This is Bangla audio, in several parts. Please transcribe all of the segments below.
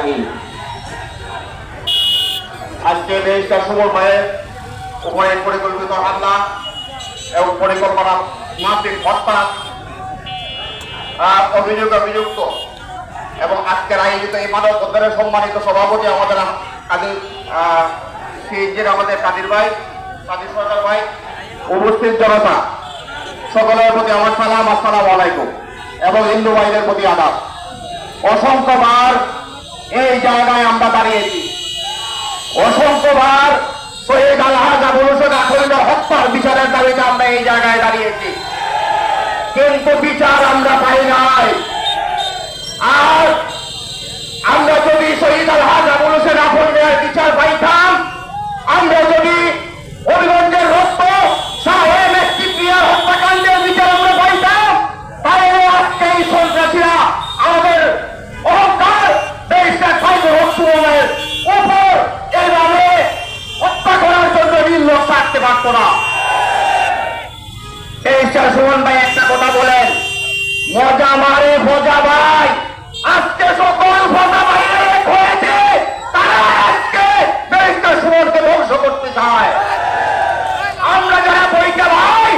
থাকি। আজকে দেশটা সুমন ভাইয়ের উপরে পরিকল্পিত হামলা এবং পরিকল্পনা মাফিক হত্যা অভিযুক্ত এবং আজকের আয়োজিত এই মানববন্ধনের সম্মানিত সভাপতি আমাদের কাদির সিএনজির আমাদের কাদির সরকার ভাই, উপস্থিত জনতা সকলের প্রতি আমার সালাম, আসসালামু আলাইকুম, এবং হিন্দু ভাইদের প্রতি আদাব। অসংখ্যবার এই জায়গায় আমরা দাঁড়িয়েছি, অসংখ্যবার শহীদ আলহাজ আবুল হোসেন আখন্দের হত্যার বিচারের দাবিতে আমরা এই জায়গায় দাঁড়িয়েছি, কিন্তু বিচার আমরা পাই নাই। আর আমরা যদি শহীদ আলহাজ আবুল হোসেন আখন্দের বিচার পাইতাম, আমরা যদি হবিগঞ্জের রক্ত হত্যাকাণ্ডের বিচার আমরা পাইতাম, তাহলে আজকে এই সন্ত্রাসীরা আমাদের অহংকার দেশটা সুমনের উপর এইভাবে হত্যা করার জন্য নির্লোক থাকতে পারত না। দেশটা সুমন ভাই একটা কথা বলেন, মজা মারে ভজা ভাই। আজকে সকল ভজা ভাইরা এক হয়েছে, তারা আজকে দেশটা সুমনকে ধ্বংস করতে চায়। আমরা যারা বইটা ভাই,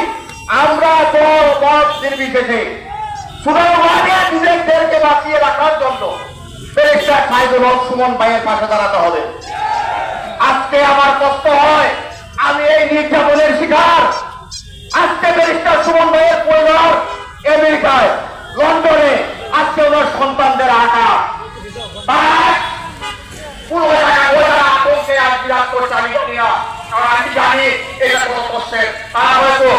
আমরা দল মত নির্বিশেষে নিজেদেরকে বাঁচিয়ে রাখার জন্য ব্যারিস্টার সাইদুল হক সুমন ভাইয়ের পাশে দাঁড়াতে হবে। আজকে আমার কষ্ট হয়, আমি এই নির্যাতনের শিকার। আজকে ব্যারিস্টার সুমন ভাইয়ের পরিবার আমেরিকায়, লন্ডনে, আজকে ওনার সন্তানদের আঁকা পুরো আতঙ্কে আর বিরাট করে চালিয়ে নেওয়া। কারণ আমি জানি এটা কত কষ্টের। তারা হয়তো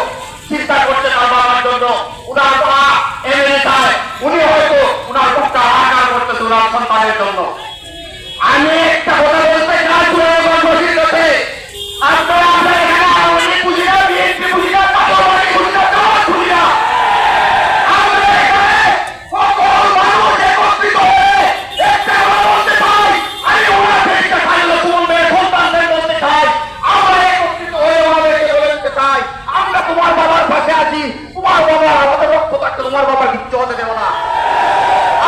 চিন্তা করছে তার বাবার জন্য, উনার মা আমেরিকায়, উনি হয়তো উনার বুকটা আকার করতেছে উনার সন্তানের জন্য। আমি একটা কথা বলতে চাই, আপনারা বুঝি না, বিএনপি বুঝি না, বুঝি না, বুঝি না, আমরা এখানে সকল মানুষ একত্রিত হয়ে একটা কথা বলতে চাই। আমি ওনার দেশটা খাইল সুমনের সন্তানদের বলতে চাই, আমরা একত্রিত হয়ে ওনাদেরকে বলতে চাই, আমরা তোমার বাবার পাশে আছি। তোমার বাবা আমাদের রক্ত থাকতে তোমার বাবা কিচ্ছু হতে দেব না।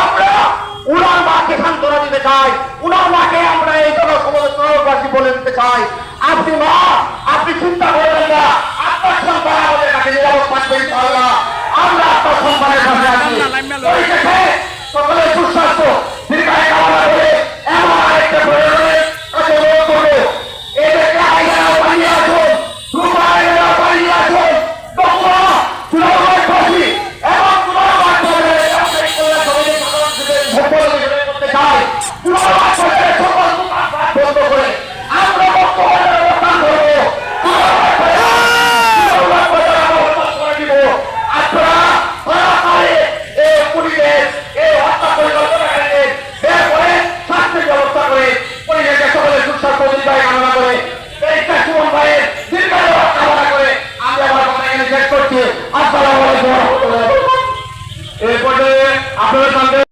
আমরা উনার মাকে সান্ত্বনা দিতে চাই, উনার মাকে আমরা এই জনসমাজবাসী বলে দিতে চাই, আপনি মা, আপনি চিন্তা করবেন না, আপনার সন্তান আমাদের কাছে নিরাপদ থাকবে ইনশাআল্লাহ। আমরা আপনার সন্তানের কাছে আছি। সকলের সুস্বাস্থ্য